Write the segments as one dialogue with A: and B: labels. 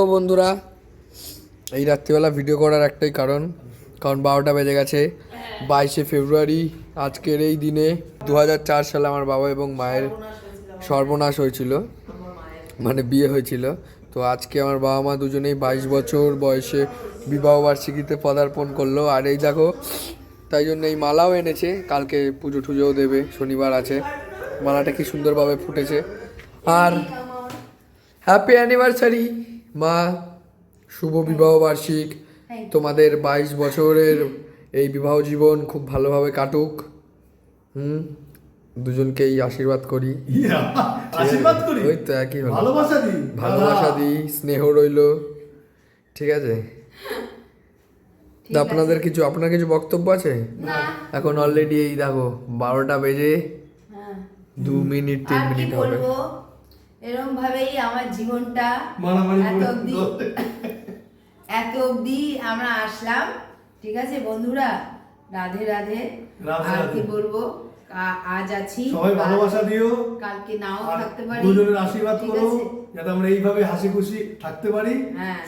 A: তো বন্ধুরা, এই রাত্রিবেলা ভিডিও করার একটাই কারণ 12টা বেজে গেছে। 22শে ফেব্রুয়ারি আজকের এই দিনে 2004 সালে আমার বাবা এবং মায়ের সর্বনাশ হয়েছিল, মানে বিয়ে হয়েছিল। তো আজকে আমার বাবা মা দুজনেই 22 বছর বয়সে বিবাহবার্ষিকীতে পদার্পণ করলো। আর এই দেখো, তাই জন্য এই মালাও এনেছে, কালকে পুজো টুজোও দেবে, শনিবার আছে। মালাটা কি সুন্দরভাবে ফুটেছে। আর হ্যাপি অ্যানিভার্সারি মা, শুভ বিবাহ বার্ষিক। তোমাদের 22 বছরের এই বিবাহ জীবন খুব ভালোভাবে কাটুক। দুজনকেই আশীর্বাদ করি। ওই তো একই হলো, ভালোবাসা দিই, স্নেহ রইল। ঠিক আছে, আপনার কিছু বক্তব্য আছে? এখন অলরেডি এই দেখো 12টা বেজে 2 মিনিট 3 মিনিট হবে।
B: এরকম ভাবেই আমার জীবনটা এত অবধি আমরা আসলাম। ঠিক আছে বন্ধুরা, রাধে রাধে। আর কি বলবো, আজ আছি,
C: সবাই ভালোবাসা দিও,
B: কালকে নাও থাকতে পারি।
C: দুজনের আশীর্বাদ করো যাতে আমরা এইভাবে হাসি খুশি থাকতে পারি,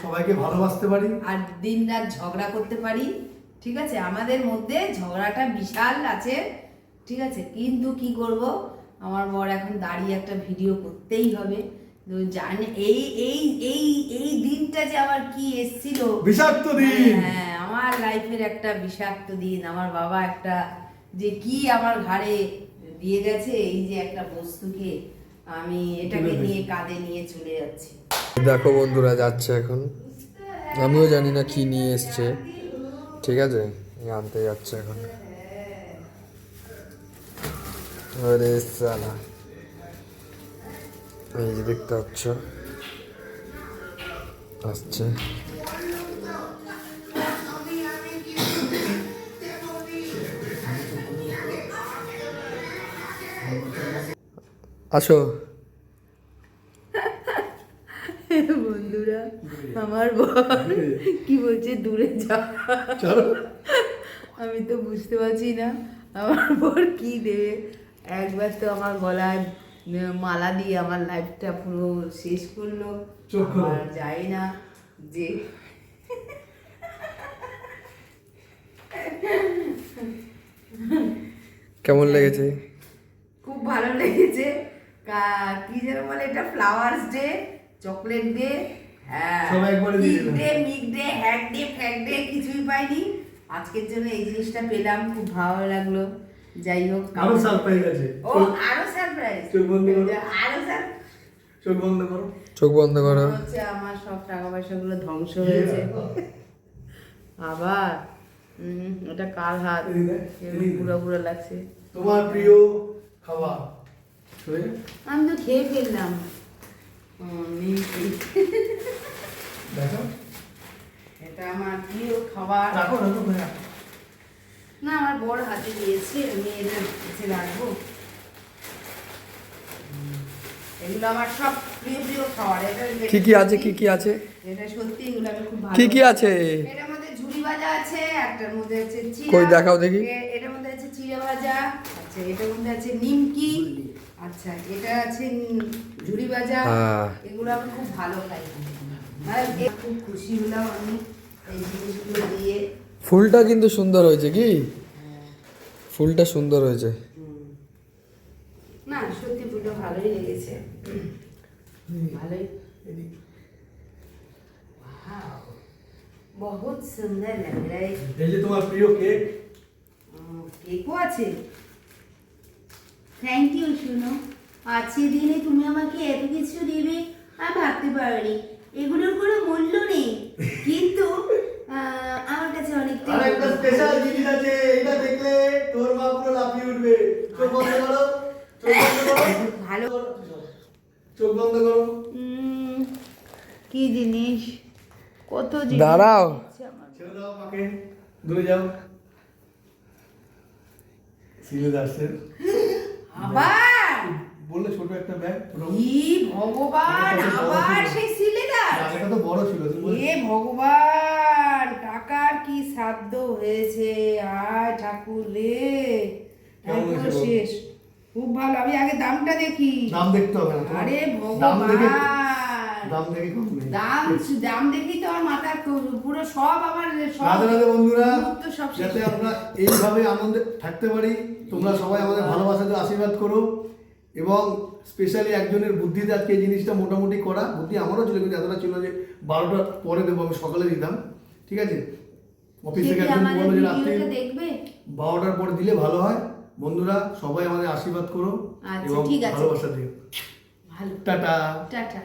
C: সবাইকে ভালোবাসতে পারি,
B: আর দিন রাত ঝগড়া করতে পারি। ঠিক আছে, আমাদের মধ্যে ঝগড়াটা বিশাল আছে। ঠিক আছে, কিন্তু কি করব, আমার বর এখন দাঁড়িয়ে একটা ভিডিও করতেই হবে। জানি এই এই এই এই দিনটা যে আমার কি এসেছিল,
C: বিষাক্ত দিন।
B: হ্যাঁ, আমার লাইফের একটা বিষাক্ত দিন। আমার বাবা একটা যে কি আমার ঘাড়ে দিয়ে গেছে, এই যে একটা বস্তুকে আমি এটাকে নিয়ে কাঁধে নিয়ে চলে যাচ্ছি।
A: দেখো বন্ধুরা, যাচ্ছে এখন, আমিও জানি না কি নিয়ে এসছে। ঠিক আছে, আনতে যাচ্ছে এখন। আরে সালা, এই যে দেখতে পাচ্ছ আসছে। আসো
B: বন্ধুরা, আমার বর কি বলছে, দূরে যা। আমি তো বুঝতে পারছি না আমার বর কি দেবে। একবার তো আমার গলায় মালা দিয়ে আমার লাইফটা পুরো শেষ করলো। আর যাই না যে
A: কেমন লেগেছে?
B: খুব ভালো লেগেছে। কি যেন বলে এটা, ফ্লাওয়ার্স ডে, চকলেট ডে, মিক ডে, হ্যাক ডে, ফ্যাক ডে, কিছুই পাইনি। আজকের জন্য এই জিনিসটা পেলাম, খুব ভালো লাগলো। যাই হোক,
C: আরো সারপ্রাইজ আছে।
B: ও আরো সারপ্রাইজ,
C: চোখ বন্ধ করো,
B: আরো
C: চোখ বন্ধ করো,
A: চোখ বন্ধ করো।
B: হচ্ছে আমার সব টাকা পয়সা গুলো ধ্বংস হয়েছে। আবার এটা কার হাত, পুরো পুরো লাগছে।
C: তোমার প্রিয় খাবার
B: আমি তো খেয়ে ফেললাম।
C: দেখো,
B: এটা আমার প্রিয় খাবার।
C: রাখো রাখো ভাইয়া।
B: না, আমার বড় হাতে দিয়েছে, আমি এটা কাছে রাখবো। এগুলো আমার সব প্রিয় প্রিয় খাবার। এটা
A: কি কি আছে, কি কি আছে?
B: এটা সত্যি, এগুলো আমি খুব ভালো।
A: কি কি আছে?
B: এটার মধ্যে ঝুড়ি ভাজা আছে, একটার মধ্যে আছে চিড়া।
A: কই দেখাও দেখি।
B: এটার মধ্যে আছে চিড়া ভাজা, আচ্ছা এটার মধ্যে আছে নিমকি, আচ্ছা এটা আছে ঝুড়ি ভাজা। এগুলো আমি খুব ভালো খাই, আর খুব খুশি হলাম আমি এই জিনিসগুলো দিয়ে।
A: ফুলটা কিন্তু সুন্দর হয়েছে, কি ফুলটা সুন্দর হয়েছে।
B: না সত্যি ফুলটা ভালোই লেগেছে, ভালোই। বহুত সুন্দর লাগ রা है।
C: এই যে তোমার প্রিয় কেক,
B: কেকও আছে। থ্যাংক ইউ শুনো, আজকের দিনে তুমি আমাকে এত কিছু দিবে আমি ভাবতে পারিনি। এগুলোর কোনো মূল্য নেই, কিন্তু আমার কাছে অনেকটা।
C: আর একটা স্পেশাল জিনিস আছে, এটা দেখলে তোর মা পুরো লাফিয়ে উঠবে। চোখ বন্ধ করো, চোখ বন্ধ করো,
B: ভালো
C: চোখ বন্ধ করো।
B: কি জিনিস, কত জিনিস।
A: দাঁড়াও,
C: ছেড়ে দাও মাকে, দূরে যাও। সিরিয়াস আসছে
B: আবার
C: বললে ছোট একটা ব্যাগ।
B: ই ভগবান, আবার সেই সিলিন্ডার।
C: এটা তো বড় ছিল।
B: এ ভগবান, টাকার কি সাধ্য হয়েছে। আয় ঠাকুর রে, একদম শেষ। খুব ভালো, আমি আগে দামটা দেখি।
C: দাম দেখতে হবে না,
B: আরে
C: দাম দেখে
B: ভগবান,
C: দাম দেখে কম নেই।
B: দাম দেখেই তো আমার মাথার পুরো সব আমার সব
C: রাধে রাধে বন্ধুরা,
B: মুহূর্ত সব শেষ।
C: যাতে আমরা এইভাবে আনন্দে থাকতে পারি, তোমরা সবাই আমাদের ভালোবাসাতে আশীর্বাদ করো। এবং স্পেশালি একজনের বুদ্ধিতে আজকে এই জিনিসটা মোটামুটি করা, বুদ্ধি আমারও ছিল কিন্তু এতটা ছিল যে 12টার পরে দেবো, আমি সকালে দিতাম, ঠিক আছে। অফিস থেকে একজন বললো যে রাত্রি
B: দেখবে
C: 12টার পরে দিলে ভালো হয়। বন্ধুরা সবাই আমাদের আশীর্বাদ করো
B: আচ্ছা,
C: এবং
B: ঠিক আছে।
C: ভালোবাসা দিও।
B: ভালো,
C: টাটা।
B: টাটা।